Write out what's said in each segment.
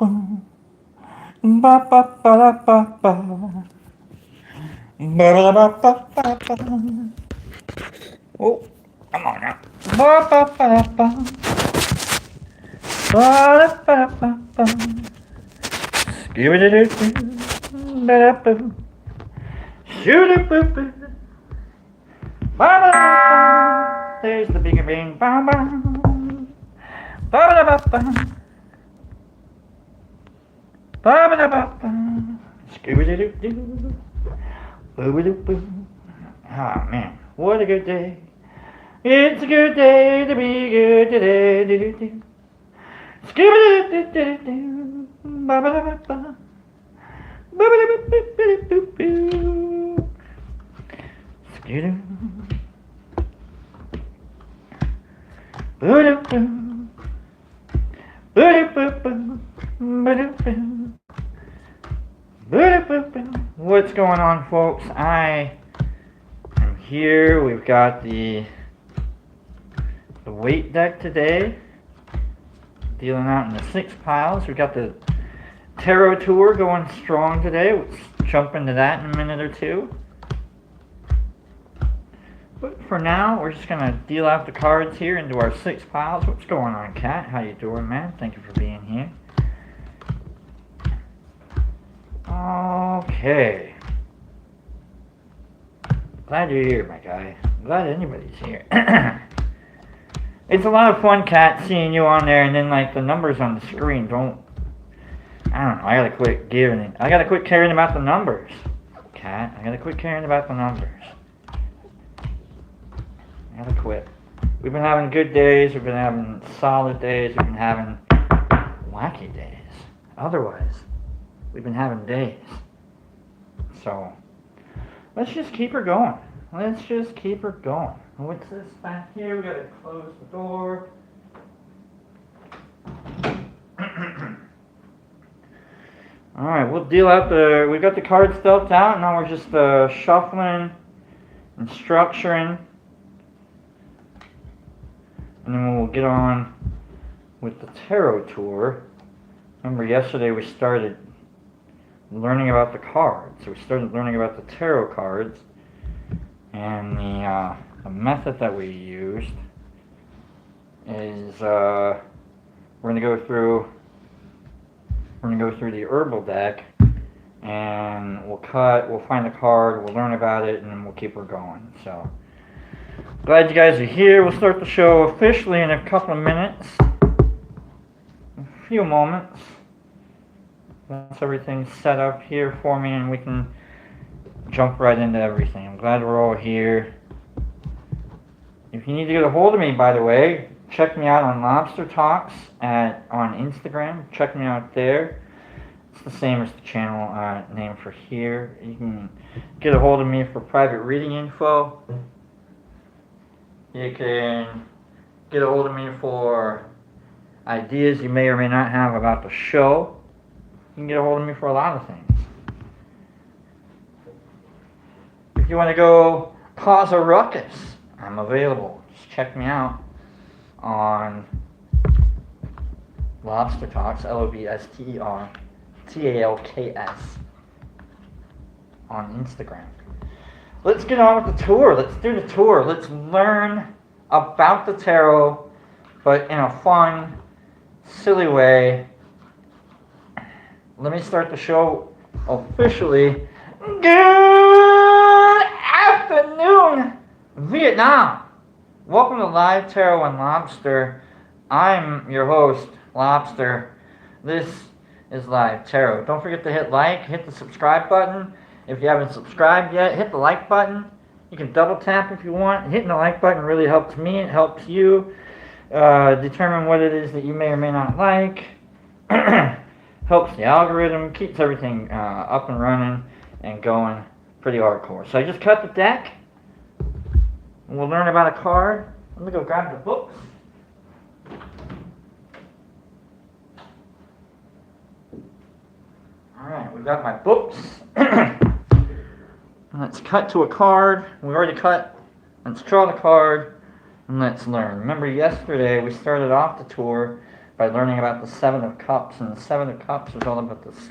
Ba ba ba da ba ba. Ba da ba ba ba ba. Oh, come on now. Ba ba ba da ba. Ba da ba ba ba. Give it a ba da ba. Shoot it, boo boo. Ba ba ba. There's the bigger bang. Ba ba. Ba ba ba ba. Ba ba ba ba. Scooby doo doo. Boo doo boo. Ah man, what a good day. It's a good day to be good today. Scooby doo doo doo. Ba ba ba ba. Ba ba ba ba ba ba. Scooby. Boo doo boo. Boo doo boo boo. Boo doo boo. What's going on, folks? I am here. We've got the weight deck today, dealing out in the 6 piles. We've got the tarot tour going strong today. Let's jump into that in a minute or two. But for now, we're just gonna deal out the cards here into our 6 piles. What's going on, Kat? How you doing, man? Thank you for being here. Okay. Glad you're here, my guy. Glad anybody's here. It's a lot of fun, Kat, seeing you on there, and then like the numbers on the screen don't. I don't know. I gotta quit giving it. I gotta quit caring about the numbers, Kat. I gotta quit caring about the numbers. I gotta quit. We've been having good days. We've been having solid days. We've been having wacky days. Otherwise, we've been having days. So, let's just keep her going. Let's just keep her going. What's this back here? We gotta close the door. Alright, we'll deal out we got the cards dealt out. Now we're just shuffling and structuring. And then we'll get on with the tarot tour. Remember yesterday we started learning about the cards. So we started learning about the tarot cards, and the method that we used is we're gonna go through the herbal deck, and we'll find the card, we'll learn about it, and then we'll keep her going. So glad you guys are here. We'll start the show officially in a couple of minutes, a few moments. Once everything's set up here for me and we can jump right into everything. I'm glad we're all here. If you need to get a hold of me, by the way, check me out on Lobster Talks on Instagram. Check me out there. It's the same as the channel name for here. You can get a hold of me for private reading info. You can get a hold of me for ideas you may or may not have about the show. You can get a hold of me for a lot of things. If you want to go cause a ruckus, I'm available. Just check me out on Lobster Talks, LOBSTER TALKS on Instagram. Let's get on with the tour. Let's do the tour. Let's learn about the tarot, but in a fun, silly way. Let me start the show officially. Good afternoon, Vietnam. Welcome to Live Tarot and Lobster. I'm your host, Lobster. This is Live Tarot. Don't forget to hit like, hit the subscribe button. If you haven't subscribed yet, hit the like button. You can double tap if you want. Hitting the like button really helps me. It helps you determine what it is that you may or may not like. Helps the algorithm, keeps everything up and running and going pretty hardcore. So I just cut the deck, and we'll learn about a card. Let me go grab the books. Alright, we've got my books. Let's cut to a card. We already cut. Let's draw the card, and let's learn. Remember yesterday we started off the tour by learning about the Seven of Cups. And the Seven of Cups is all about this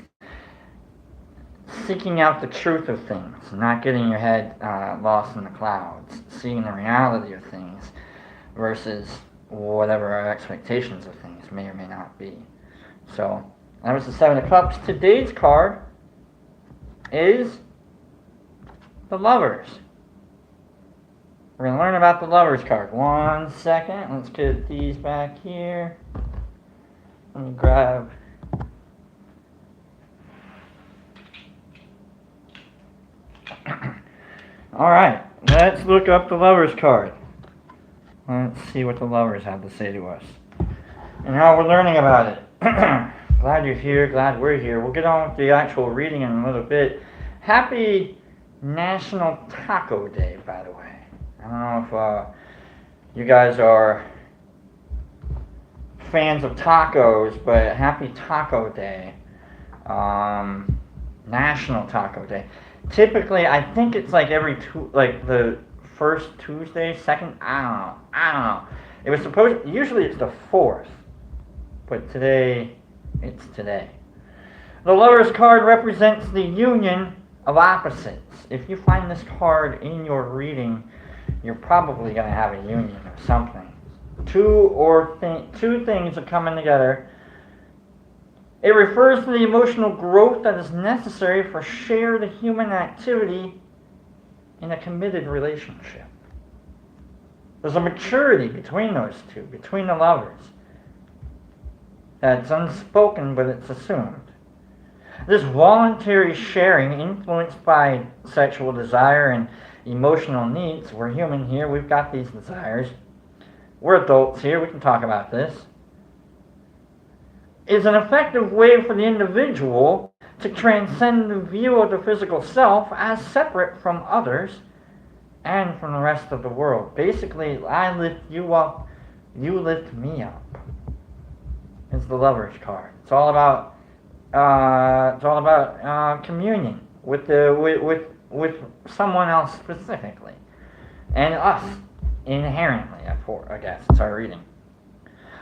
seeking out the truth of things, not getting your head lost in the clouds, seeing the reality of things versus whatever our expectations of things may or may not be. So that was the Seven of Cups. Today's card is the Lovers. We're going to learn about the Lovers card. 1 second. Let's get these back here. Let me grab... Alright, let's look up the Lovers card. Let's see what the Lovers have to say to us. And how we're learning about it. Glad you're here, glad we're here. We'll get on with the actual reading in a little bit. Happy National Taco Day, by the way. I don't know if you guys are fans of tacos, but happy Taco Day. National Taco Day. Typically, I think it's like the first Tuesday, second, I don't know. It was usually it's the 4th, but today, it's today. The Lover's card represents the union of opposites. If you find this card in your reading, you're probably going to have a union of something. Two things are coming together. It refers to the emotional growth that is necessary for shared human activity in a committed relationship. There's a maturity between those two, between the lovers. That's unspoken, but it's assumed. This voluntary sharing, influenced by sexual desire and emotional needs, we're human here, we've got these desires. We're adults here, we can talk about this. Is an effective way for the individual to transcend the view of the physical self as separate from others and from the rest of the world. Basically, I lift you up, you lift me up. It's the Lover's card. It's all about communion with someone else specifically, and us inherently. I guess it's our reading.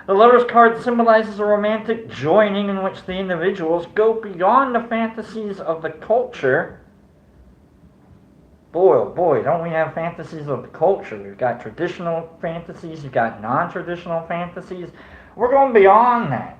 The Lover's card symbolizes a romantic joining in which the individuals go beyond the fantasies of the culture. Boy, oh boy, don't we have fantasies of the culture. We've got traditional fantasies, we've got non-traditional fantasies. We're going beyond that.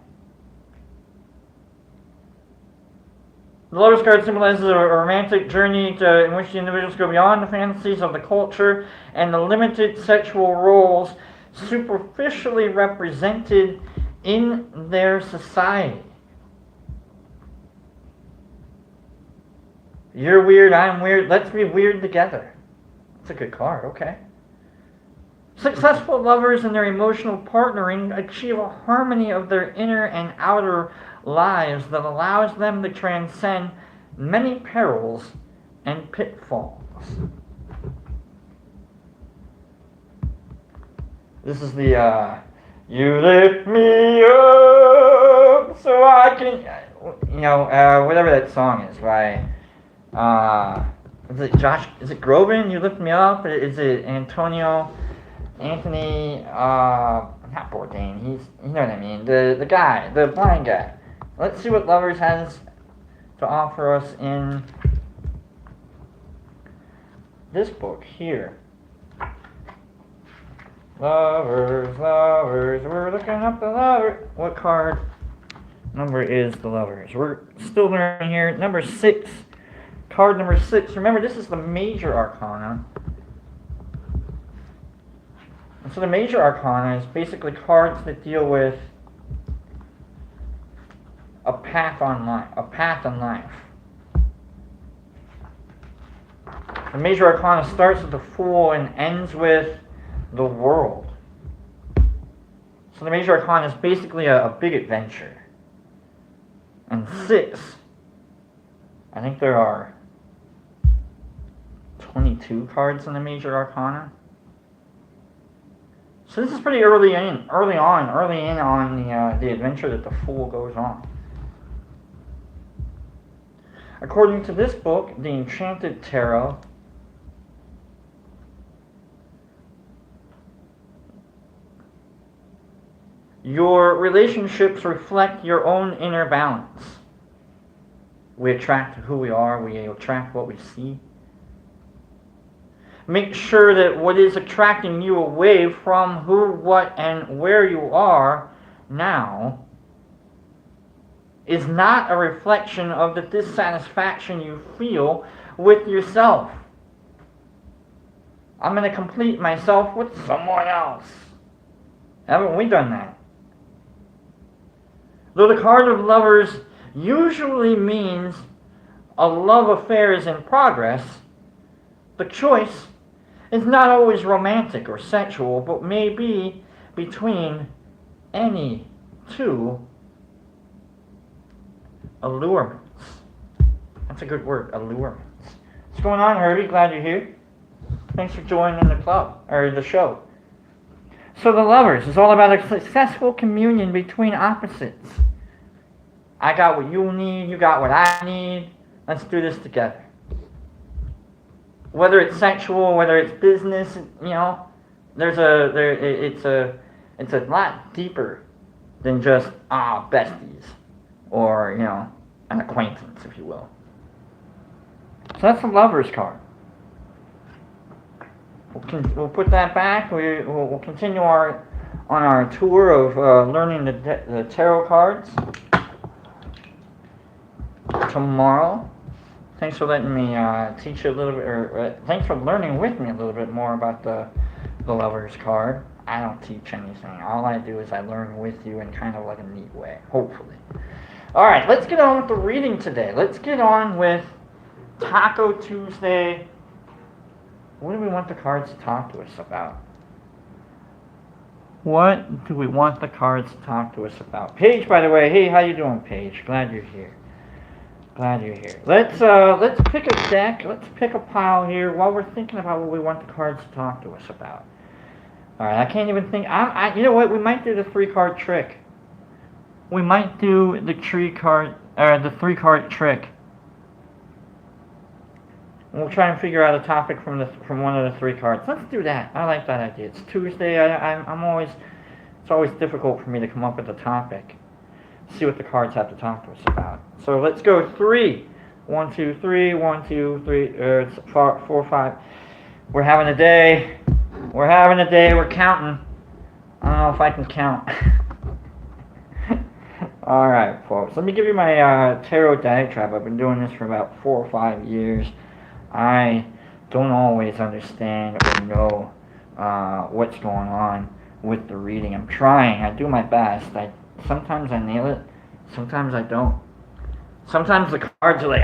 The Lover's card symbolizes a romantic journey in which the individuals go beyond the fantasies of the culture and the limited sexual roles superficially represented in their society. You're weird, I'm weird, let's be weird together. That's a good card, okay. Successful lovers in their emotional partnering achieve a harmony of their inner and outer lives that allows them to transcend many perils and pitfalls. This is the, you lift me up so I can, whatever that song is by, is it Groban, You Lift Me Up? Is it Anthony, not Bourdain, you know what I mean, the guy, the blind guy. Let's see what Lovers has to offer us in this book here. Lovers, we're looking up the Lover. What card number is the Lovers? We're still learning here. Number 6. Card number 6. Remember, this is the major arcana. And so the major arcana is basically cards that deal with a path in life. The major arcana starts with the Fool and ends with the World. So the major arcana is basically a big adventure. And 6, I think there are 22 cards in the major arcana. So this is pretty early in on the adventure that the Fool goes on. According to this book, the Enchanted Tarot, Your relationships reflect your own inner balance. We attract who we are, we attract what we see. Make sure that what is attracting you away from who, what, and where you are now is not a reflection of the dissatisfaction you feel with yourself. I'm going to complete myself with someone else. Haven't we done that? Though the card of Lovers usually means a love affair is in progress, the choice is not always romantic or sexual, but may be between any two allurements. That's a good word, allurements. What's going on, Herbie? Glad you're here. Thanks for joining the club, or the show. So the Lovers is all about a successful communion between opposites. I got what you need, you got what I need. Let's do this together. Whether it's sexual, whether it's business, you know, it's a lot deeper than just besties or, you know, an acquaintance, if you will. So that's the Lovers card. We'll put that back. We'll continue on our tour of learning the tarot cards tomorrow. Thanks for letting me teach you a little bit, or thanks for learning with me a little bit more about the Lovers card. I don't teach anything. All I do is I learn with you in kind of like a neat way, hopefully. All right, let's get on with the reading today. Let's get on with Taco Tuesday. What do we want the cards to talk to us about? What do we want the cards to talk to us about? Paige, by the way, hey, how you doing, Paige? Glad you're here. Glad you're here. Let's pick a deck. Let's pick a pile here while we're thinking about what we want the cards to talk to us about. All right, I can't even think. You know what? We might do the 3-card trick. We might do the 3-card trick. We'll try and figure out a topic from one of the 3 cards. Let's do that. I like that idea. It's Tuesday. It's always difficult for me to come up with a topic. See what the cards have to talk to us about. So let's go 3. 1, 2, 3. 1, 2, 3. 4, 5. We're having a day. We're having a day. We're counting. I don't know if I can count. All right, folks. Let me give you my tarot diatribe. I've been doing this for about 4 or 5 years. I don't always understand or know what's going on with the reading. I'm trying. I do my best. Sometimes I nail it. Sometimes I don't. Sometimes the cards are like,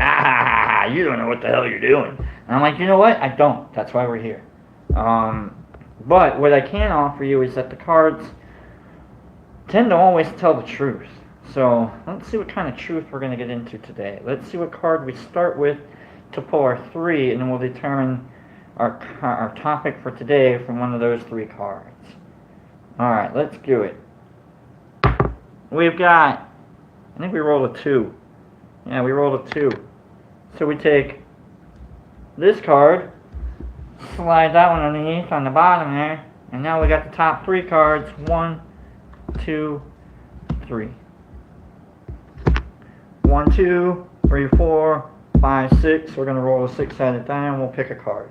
you don't know what the hell you're doing. And I'm like, you know what? I don't. That's why we're here. But what I can offer you is that the cards tend to always tell the truth. So let's see what kind of truth we're going to get into today. Let's see what card we start with to pull our 3, and then we'll determine our topic for today from one of those 3 cards. Alright, let's do it. We've got, I think we rolled a 2. Yeah, we rolled a 2. So we take this card, slide that one underneath on the bottom there, and now we got the top 3 cards. 1, 2, 3. 1, 2, 3, 4, 5, 6. We're going to roll a 6-sided die and we'll pick a card.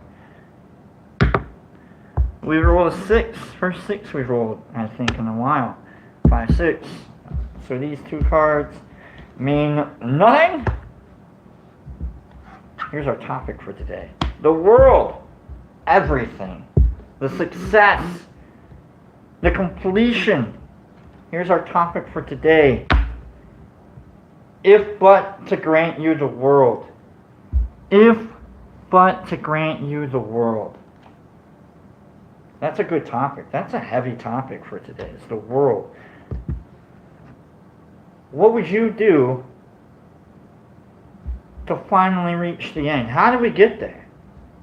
We rolled a 6. First 6 we've rolled, I think, in a while. 5, 6. So these 2 cards mean nothing. Here's our topic for today. The world. Everything. The success. The completion. Here's our topic for today. If but to grant you the world. If but to grant you the world. That's a good topic. That's a heavy topic for today. It's the world. What would you do to finally reach the end? How do we get there?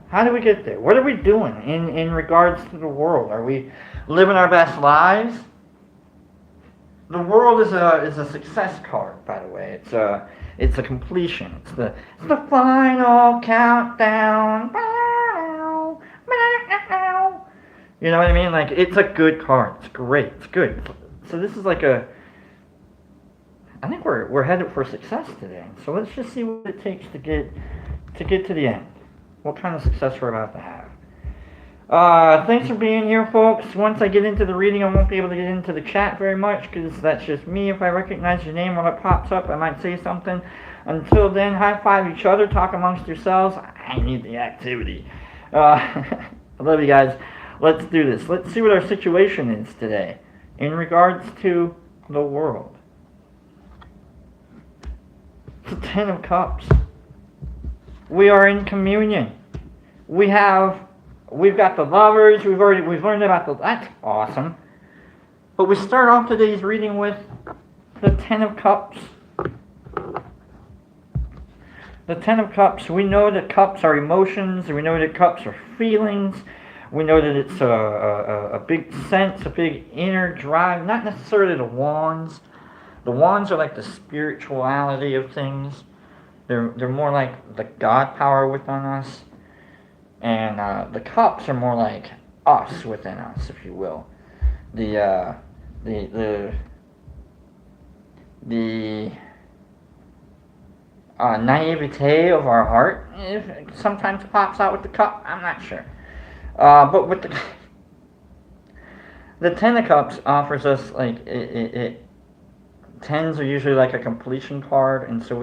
How do we get there? What are we doing in regards to the world? Are we living our best lives? The world is a success card, by the way. It's a completion. It's the final countdown. You know what I mean? Like, it's a good card. It's great. It's good. So this is like I think we're headed for success today. So let's just see what it takes to get to the end. What kind of success we're about to have. Thanks for being here, folks. Once I get into the reading, I won't be able to get into the chat very much because that's just me. If I recognize your name when it pops up, I might say something. Until then, high five each other, talk amongst yourselves. I need the activity. I love you guys. Let's do this. Let's see what our situation is today in regards to the world. It's the Ten of Cups. We are in communion. We've got the Lovers. We've learned about that's awesome. But we start off today's reading with the Ten of Cups. The Ten of Cups. We know that cups are emotions. We know that cups are feelings. We know that it's a big sense, a big inner drive. Not necessarily the wands. The wands are like the spirituality of things. They're more like the God power within us. And the cups are more like us within us, if you will. The naivete of our heart sometimes pops out with the cup. I'm not sure. But with the Ten of Cups offers us like tens are usually like a completion card, and so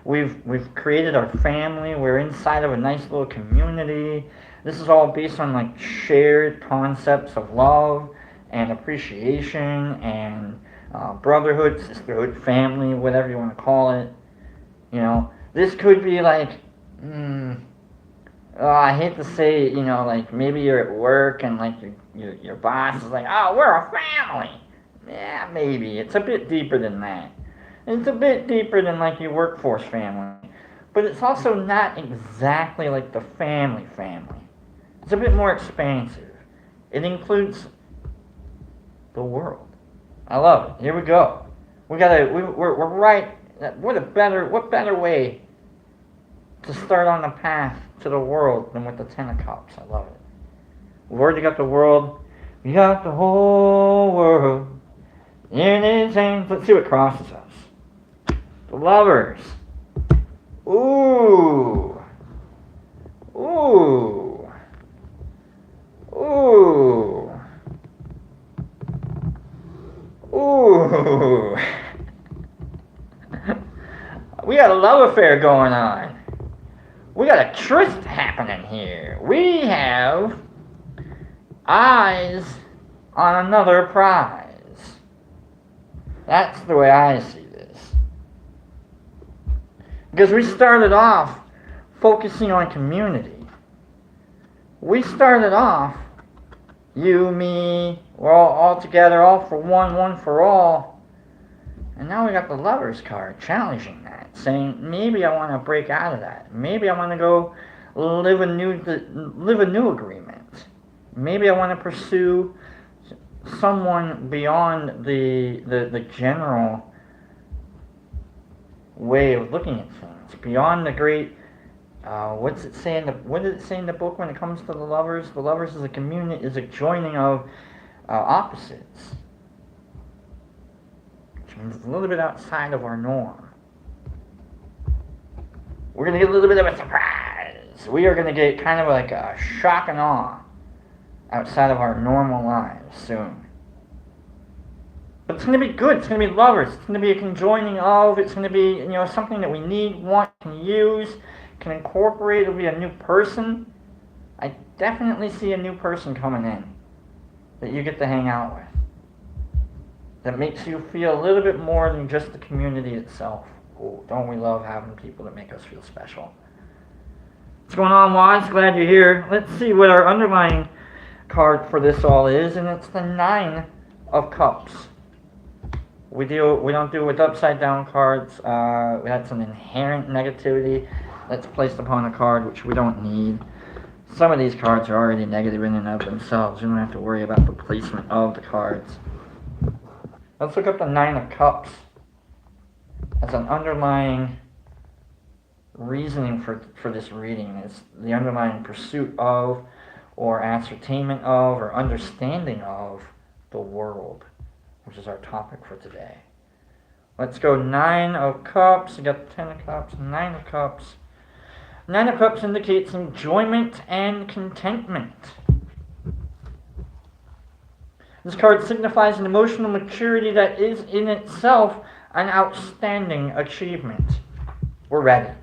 we've created our family. We're inside of a nice little community. This is all based on like shared concepts of love and appreciation and brotherhood, sisterhood, family, whatever you want to call it. You know, this could be like, I hate to say, you know, like maybe you're at work and like your boss is like, oh, we're a family. Yeah, maybe. It's a bit deeper than that. It's a bit deeper than like your workforce family. But it's also not exactly like the family. It's a bit more expansive. It includes the world. I love it. Here we go. We're right. What better way to start on the path to the world than with the Ten of Cups? I love it. We've already got the world. We got the whole world in his hands. Let's see what crosses us. The Lovers. Ooh. Ooh. Ooh. Ooh. We got a love affair going on. We got a tryst happening here. We have eyes on another prize. That's the way I see this. Because we started off focusing on community. We started off, you, me, we're all together, all for one for all. And now we got the Lovers card challenging that, saying maybe I want to break out of that. Maybe I want to go live a new agreement. Maybe I want to pursue someone beyond the general way of looking at things, beyond the great. What did it say in the book when it comes to the Lovers? The Lovers is a joining of opposites. It's a little bit outside of our norm. We're going to get a little bit of a surprise. We are going to get kind of like a shock and awe outside of our normal lives soon. But it's going to be good. It's going to be Lovers. It's going to be a conjoining of. It's going to be, you know, something that we need, want, can use, can incorporate. It'll be a new person. I definitely see a new person coming in that you get to hang out with. That makes you feel a little bit more than just the community itself. Ooh, don't we love having people that make us feel special? What's going on, Waz? Glad you're here. Let's see what our underlying card for this all is, and it's the Nine of Cups. We don't deal with upside down cards. We had some inherent negativity that's placed upon a card which we don't need. Some of these cards are already negative in and of themselves. You don't have to worry about the placement of the cards. Let's look up the Nine of Cups as an underlying reasoning for this reading. It's the underlying pursuit of, or ascertainment of, or understanding of the world. which is our topic for today. Let's go 9 of Cups. You got 10 of Cups, 9 of Cups. 9 of Cups indicates enjoyment and contentment. This card signifies an emotional maturity that is in itself an outstanding achievement. We're ready.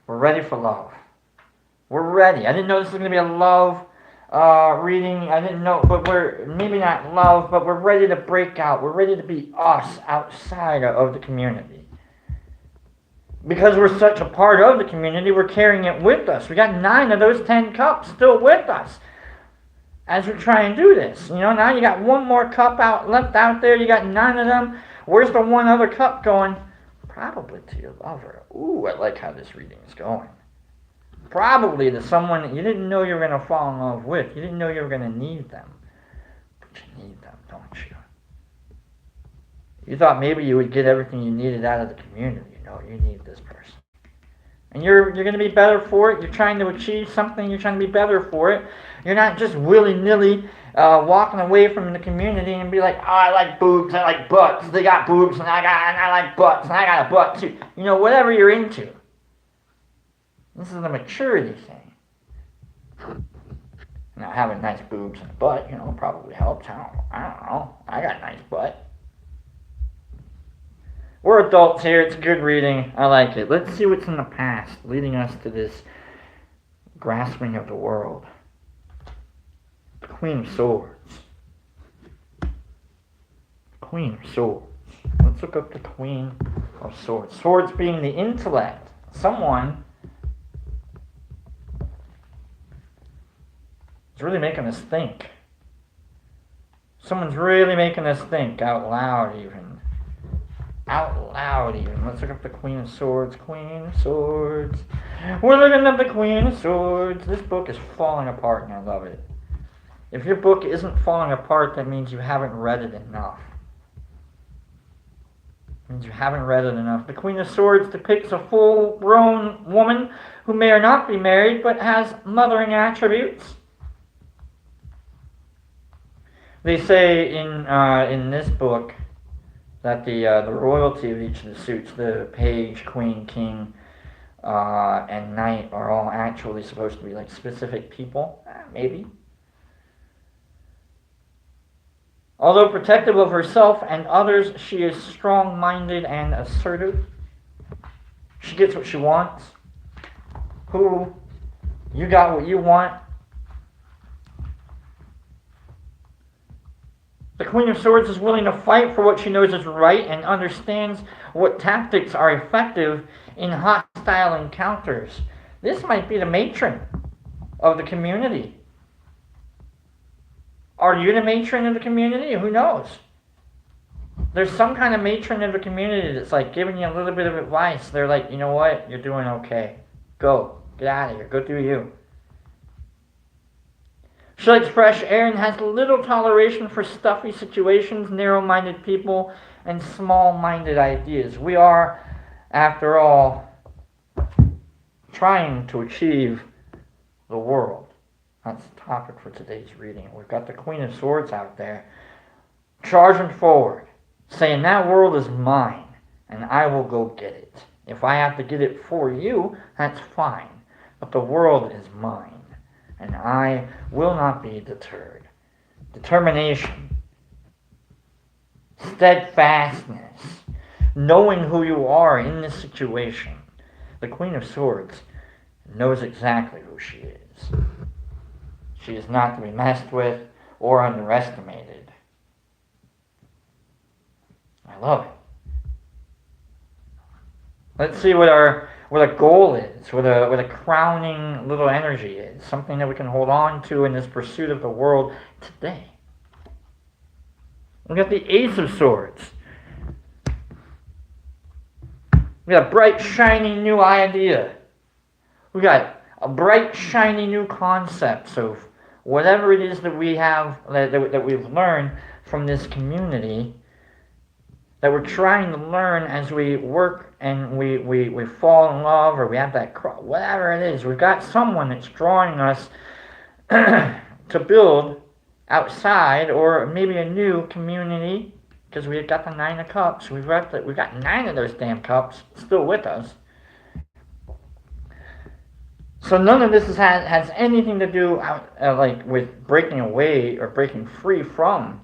We're ready for love. We're ready. I didn't know this was going to be a love reading. I didn't know, but we're maybe not love, but we're ready to break out. We're ready to be us outside of the community. Because we're such a part of the community, we're carrying it with us. We got 9 of those 10 cups still with us as we try and do this. Now you got one more cup left out there. You got 9 of them. Where's the one other cup going? Probably to your lover. Ooh, I like how this reading is going. Probably to someone that you didn't know you were going to fall in love with. You didn't know you were going to need them. But you need them, don't you? You thought maybe you would get everything you needed out of the community. You need this person. And you're going to be better for it. You're trying to achieve something. You're trying to be better for it. You're not just willy-nilly walking away from the community and be like, oh, I like boobs, I like butts. They got boobs, and I like butts, and I got a butt too. Whatever you're into. This is a maturity thing. Now, having nice boobs and a butt, probably helps. I don't know. I got a nice butt. We're adults here. It's a good reading. I like it. Let's see what's in the past leading us to this grasping of the world. The Queen of Swords. Queen of Swords. Let's look up the Queen of Swords. Swords being the intellect. Someone is really making us think. Someone's really making us think out loud even. Out loud even. Let's look up the Queen of Swords. Queen of Swords. We're looking up the Queen of Swords. This book is falling apart and I love it. If your book isn't falling apart, that means you haven't read it enough. It means you haven't read it enough. The Queen of Swords depicts a full-grown woman who may or not be married, but has mothering attributes. They say in this book that the royalty of each of the suits, the page, queen, king, and knight, are all actually supposed to be like specific people. Maybe. Although protective of herself and others, she is strong-minded and assertive. She gets what she wants. You got what you want. The Queen of Swords is willing to fight for what she knows is right and understands what tactics are effective in hostile encounters. This might be the matron of the community. Are you the matron of the community? Who knows? There's some kind of matron of the community that's like giving you a little bit of advice. They're like, you know what? You're doing okay. Go. Get out of here. Go do you. She likes fresh air and has little toleration for stuffy situations, narrow-minded people, and small-minded ideas. We are, after all, trying to achieve the world. That's the topic for today's reading. We've got the Queen of Swords out there, charging forward, saying that world is mine, and I will go get it. If I have to get it for you, that's fine, but the world is mine. And I will not be deterred. Determination. Steadfastness. Knowing who you are in this situation. The Queen of Swords knows exactly who she is. She is not to be messed with or underestimated. I love it. Let's see what a goal is, what a crowning little energy is, something that we can hold on to in this pursuit of the world today. We got the Ace of Swords. We got a bright, shiny new idea. We got a bright, shiny new concept. So whatever it is that we have, that we've learned from this community, that we're trying to learn as we work and we fall in love, or we have that, whatever it is, we've got someone that's drawing us to build outside, or maybe a new community, because we got the Nine of Cups. We've got 9 of those damn cups still with us. So none of this has anything to do like with breaking away or breaking free from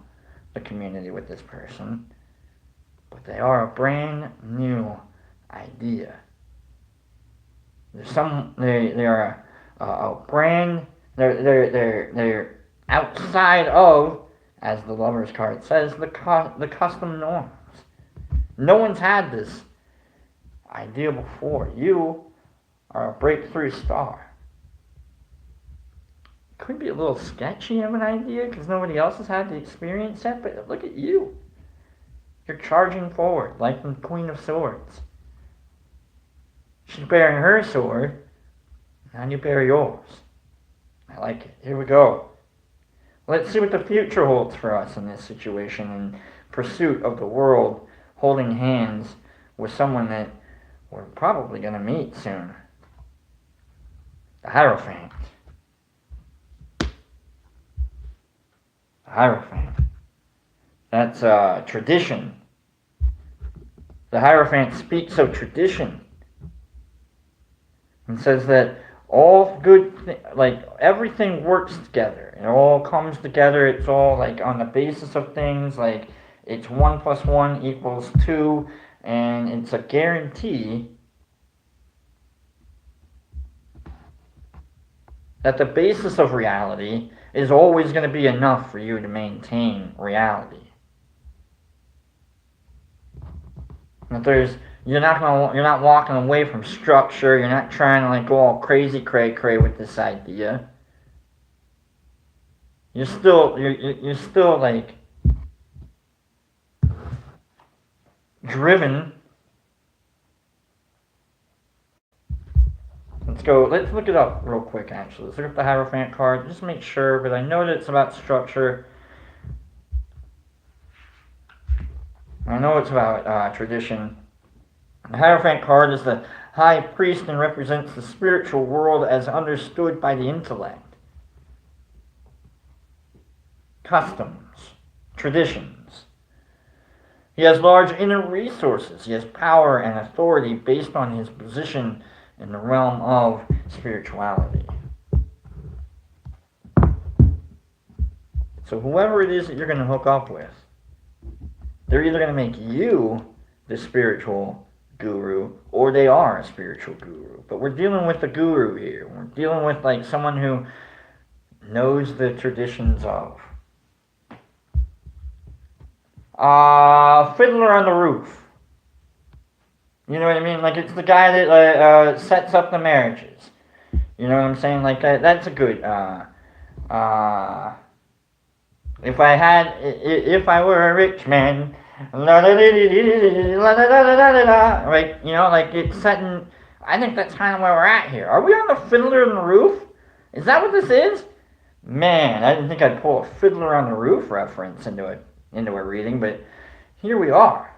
the community with this person, but they are a brand new idea. They are a brand. They're outside of, as the Lover's card says, the custom norms. No one's had this idea before. You are a breakthrough star. Could be a little sketchy of an idea because nobody else has had the experience yet, but look at you. You're charging forward like the Queen of Swords. She's bearing her sword, and you bear yours. I like it. Here we go. Let's see what the future holds for us in this situation in pursuit of the world, holding hands with someone that we're probably going to meet soon. The Hierophant. The Hierophant. That's tradition. The Hierophant speaks of tradition and says that all good, like everything works together. It all comes together. It's all like on the basis of things. Like it's 1 + 1 = 2, and it's a guarantee that the basis of reality is always going to be enough for you to maintain reality. That you're not walking away from structure. You're not trying to like go all crazy cray with this idea. You're still like driven. Let's look it up real quick actually. Let's look up the Hierophant card, just make sure, but I know that it's about structure. I know it's about tradition. The Hierophant card is the High Priest and represents the spiritual world as understood by the intellect. Customs, traditions. He has large inner resources. He has power and authority based on his position in the realm of spirituality. So whoever it is that you're going to hook up with, they're either going to make you the spiritual guru, or they are a spiritual guru. But we're dealing with the guru here. We're dealing with like someone who knows the traditions of. Fiddler on the Roof. You know what I mean? Like it's the guy that sets up the marriages. You know what I'm saying? Like that's a good. If I were a rich man, right? You know, like it's setting. I think that's kind of where we're at here. Are we on the Fiddler on the Roof? Is that what this is? Man, I didn't think I'd pull a Fiddler on the Roof reference into a reading, but here we are.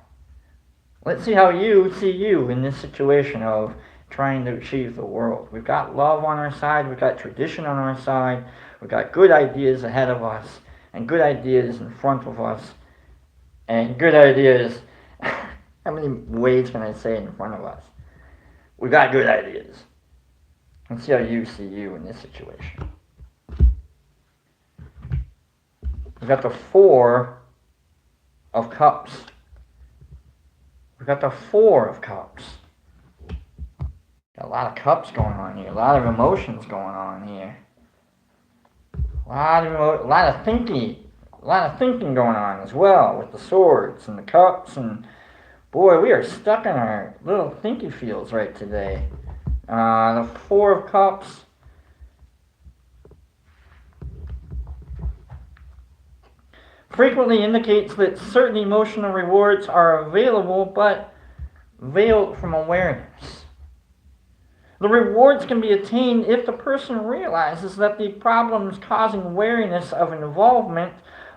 Let's see how you see you in this situation of trying to achieve the world. We've got love on our side. We've got tradition on our side. We've got good ideas ahead of us and good ideas in front of us and good ideas. How many ways can I say in front of us? We've got good ideas. Let's see how you see you in this situation. We've got the Four of Cups. We've got the Four of Cups. Got a lot of cups going on here. A lot of emotions going on here. A lot of thinking going on as well with the swords and the cups. And boy, we are stuck in our little thinky fields right today. The Four of Cups. Frequently indicates that certain emotional rewards are available but veiled from awareness. The rewards can be attained if the person realizes that the problems causing wariness of involvement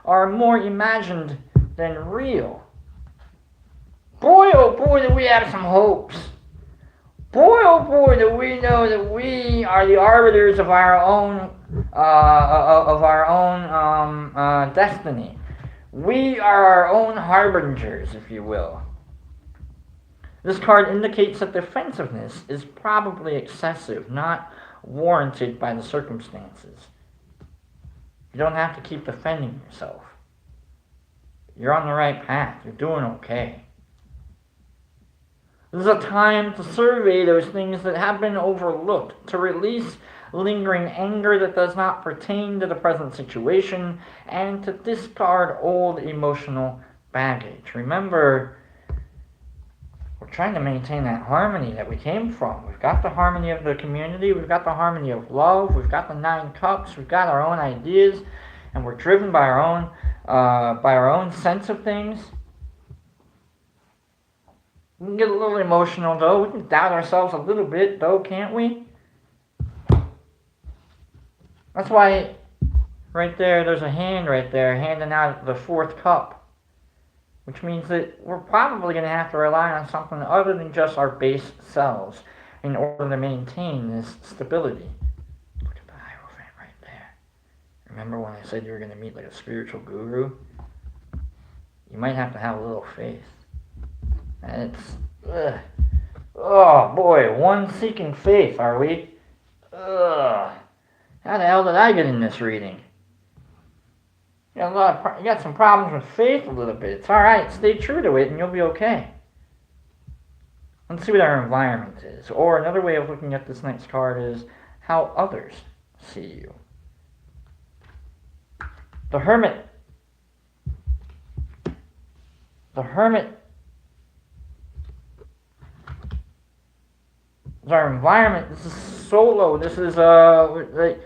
are more imagined than real. Boy, oh boy, do we have some hopes. Boy, oh boy, do we know that we are the arbiters of our own, destiny. We are our own harbingers, if you will. This card indicates that defensiveness is probably excessive, not warranted by the circumstances. You don't have to keep defending yourself. You're on the right path. You're doing okay. This is a time to survey those things that have been overlooked, to release lingering anger that does not pertain to the present situation, and to discard old emotional baggage. Remember, we're trying to maintain that harmony that we came from. We've got the harmony of the community, we've got the harmony of love, we've got the 9 cups, we've got our own ideas, and we're driven by our own sense of things. We can get a little emotional, though. We can doubt ourselves a little bit, though, can't we? That's why right there's a hand right there handing out the 4th cup, which means that we're probably going to have to rely on something other than just our base selves in order to maintain this stability. Look at the Hierophant right there. Remember when I said you were going to meet like a spiritual guru? You might have to have a little faith. And it's, oh boy, one seeking faith, are we? Ugh. How the hell did I get in this reading? You got some problems with faith a little bit. It's alright, stay true to it and you'll be okay. Let's see what our environment is. Or another way of looking at this next card is how others see you. The Hermit. The Hermit is our environment. This is solo. This is the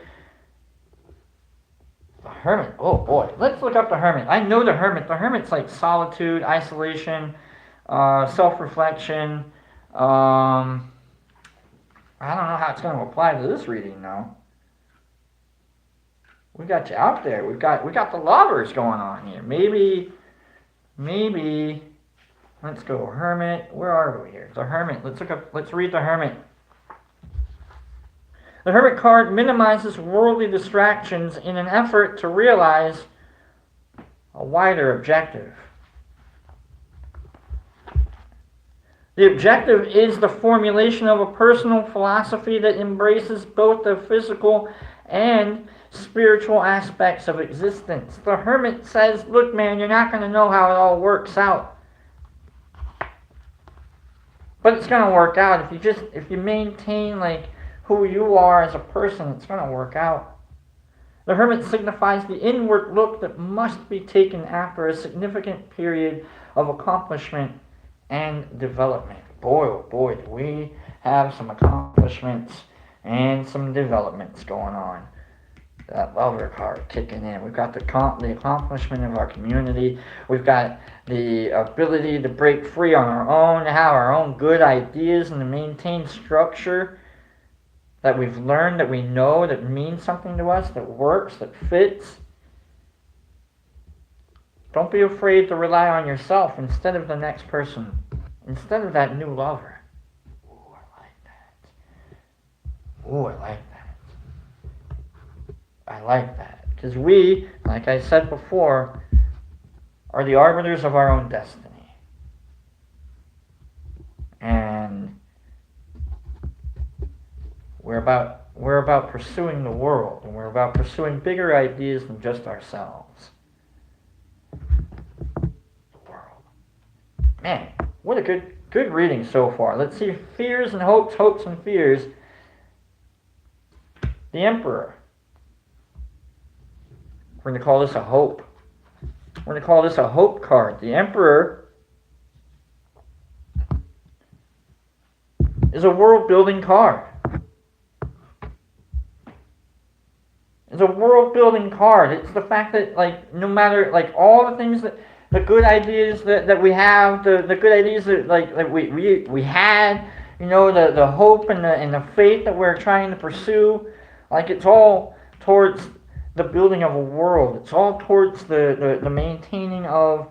Hermit. Oh boy, let's look up the Hermit. I know the Hermit. The Hermit's like solitude, isolation, self-reflection. I don't know how it's going to apply to this reading though. We got you out there. We got the lovers going on here. Maybe. Let's go Hermit. Where are we here? The Hermit. Let's read the Hermit. The Hermit card minimizes worldly distractions in an effort to realize a wider objective. The objective is the formulation of a personal philosophy that embraces both the physical and spiritual aspects of existence. The Hermit says, look man, you're not going to know how it all works out. But it's going to work out. If you maintain like who you are as a person, it's going to work out. The Hermit signifies the inward look that must be taken after a significant period of accomplishment and development. Boy, oh boy, do we have some accomplishments and some developments going on. That Lover card kicking in. We've got the accomplishment of our community. We've got the ability to break free on our own, to have our own good ideas, and to maintain structure that we've learned, that we know, that means something to us, that works, that fits. Don't be afraid to rely on yourself instead of the next person, instead of that new lover. Ooh, I like that. Ooh, I like that. I like that. Because we, like I said before, are the arbiters of our own destiny. And we're about pursuing the world, and we're about pursuing bigger ideas than just ourselves. The world. Man, what a good reading so far. Let's see fears and hopes, hopes and fears. The Emperor. We're going to call this a hope. We're going to call this a hope card. The Emperor is a world-building card. It's a world-building card. It's the fact that, like, no matter, like, all the things that, the good ideas that we have, the good ideas that, like we had, you know, the hope and the faith that we're trying to pursue, like, it's all towards the building of a world. It's all towards the maintaining of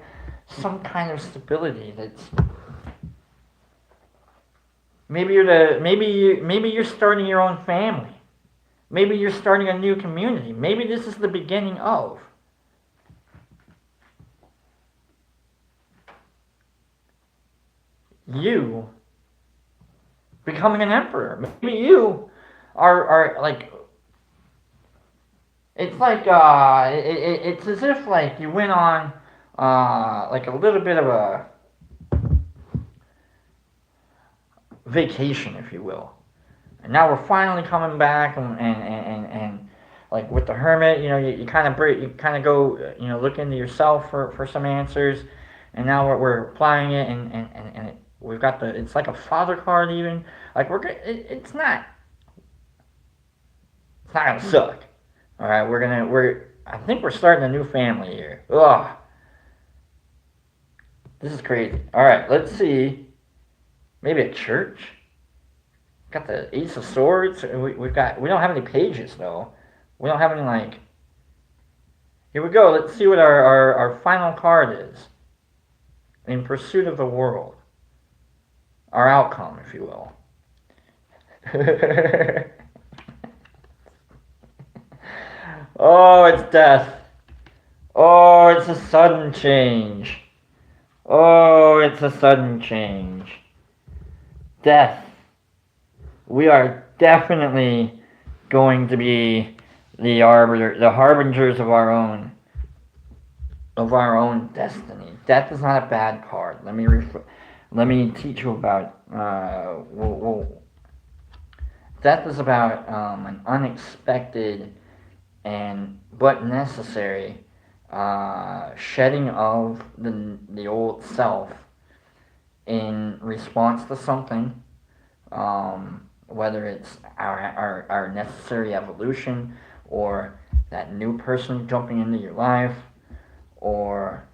some kind of stability that's maybe you're starting your own family. Maybe you're starting a new community. Maybe this is the beginning of you becoming an emperor. Maybe you are like, it's like it's as if like you went on like a little bit of a vacation, if you will. And now we're finally coming back, and like with the hermit, you kind of break, you kind of go, look into yourself for some answers, and now we're applying it, and we've got it's like a father card even, like it's not gonna suck. All right, I think we're starting a new family here. Ugh, this is crazy. All right, let's see. Maybe a church. Got the Ace of Swords. We don't have any pages though. We don't have any like. Here we go. Let's see what our final card is. In pursuit of the world. Our outcome, if you will. Oh, it's death. Oh, it's a sudden change. Oh, it's a sudden change. Death. We are definitely going to be the harbingers of our own destiny. Death is not a bad card. Let me teach you about. Death is about an unexpected but necessary shedding of the old self in response to something. Whether it's our necessary evolution, or that new person jumping into your life, or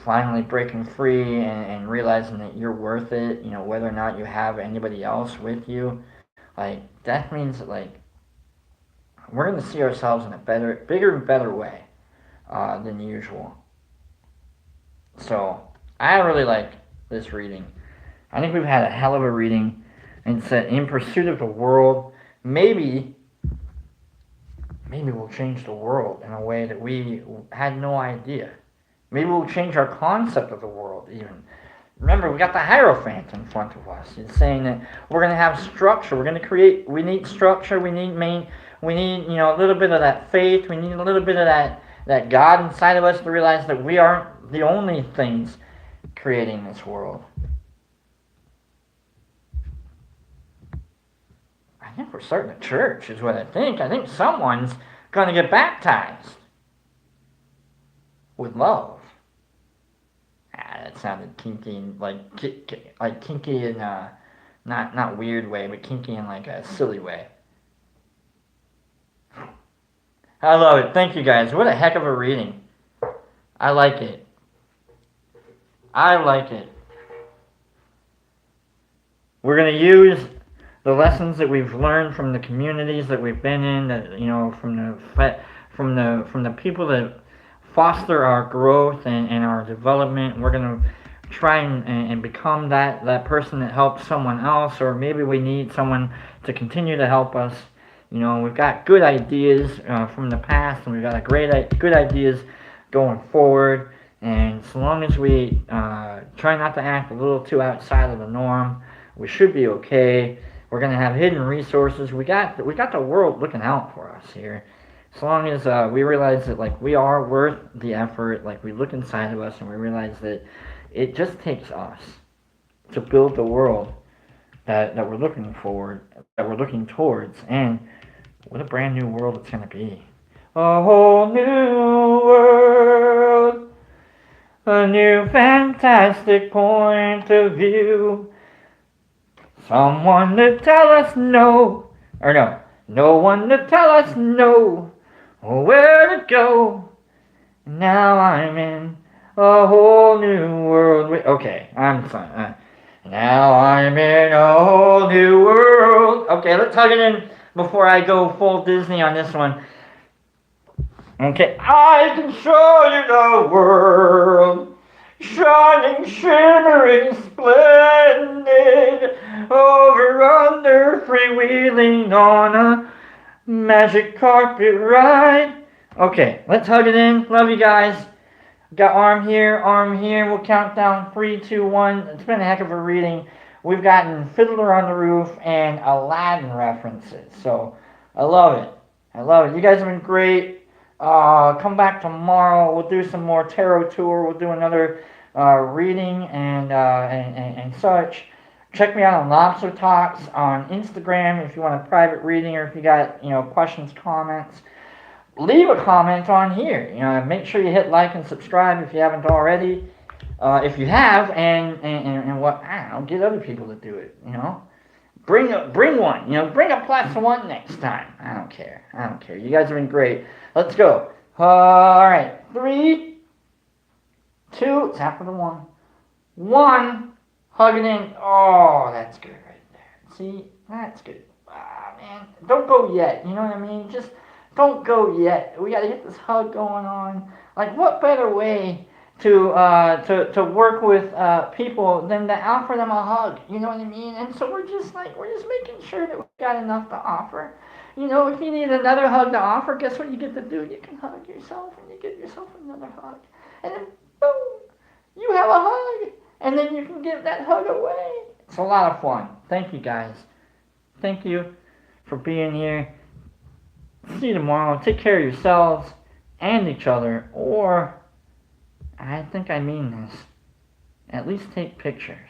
finally breaking free and realizing that you're worth it, whether or not you have anybody else with you. Like, that means that, like, we're going to see ourselves in a bigger and better way than usual. So, I really like this reading. I think we've had a hell of a reading. And said, in pursuit of the world, maybe we'll change the world in a way that we had no idea. Maybe we'll change our concept of the world even. Remember, we got the Hierophant in front of us. It's saying that we're going to have structure. We're going to create. We need structure. We need a little bit of that faith. We need a little bit of that God inside of us to realize that we aren't the only things creating this world. I think we're starting a church, is what I think. I think someone's going to get baptized with love. That sounded kinky, like kinky in a not weird way, but kinky in like a silly way. I love it. Thank you guys. What a heck of a reading. I like it. We're going to use the lessons that we've learned from the communities that we've been in, that from the people that foster our growth and our development. We're going to try and become that person that helps someone else, or maybe we need someone to continue to help us. We've got good ideas from the past, and we've got good ideas going forward. And so long as we try not to act a little too outside of the norm, we should be okay. We're going to have hidden resources. We got the world looking out for us here. As long as we realize that, like, we are worth the effort, like, we look inside of us and we realize that it just takes us to build the world that we're looking towards, and what a brand new world it's going to be. A whole new world, a new fantastic point of view. Someone to tell us no, or no one to tell us no, or where to go. Now I'm in a whole new world. Okay, I'm fine. Now I'm in a whole new world. Okay, let's hug it in before I go full Disney on this one. Okay, I can show you the world, shining, shimmering, splendid. Oh, freewheeling on a magic carpet ride. Okay, let's hug it in. Love you guys. Got arm here, arm here. We'll count down 3, 2, 1. It's been a heck of a reading. We've gotten Fiddler on the Roof and Aladdin references. So I love it. I love it. You guys have been great. Come back tomorrow. We'll do some more tarot tour. We'll do another reading and such. Check me out on Lobster Talks on Instagram if you want a private reading or if you got questions, comments. Leave a comment on here. Make sure you hit like and subscribe if you haven't already. If you have, and what I don't know, get other people to do it. Bring one. Bring a +1 next time. I don't care. You guys have been great. Let's go. All right, 3, 2. It's after the 1. 1. Hug it in. Oh, that's good right there. See, that's good. Man, don't go yet. You know what I mean? Just don't go yet. We got to get this hug going on. Like, what better way to work with people than to offer them a hug? You know what I mean? And so we're just making sure that we got enough to offer. If you need another hug to offer, guess what you get to do? You can hug yourself, and you give yourself another hug, and then boom, you have a hug. And then you can give that hug away. It's a lot of fun. Thank you, guys. Thank you for being here. See you tomorrow. Take care of yourselves and each other. Or, I think I mean this, at least take pictures.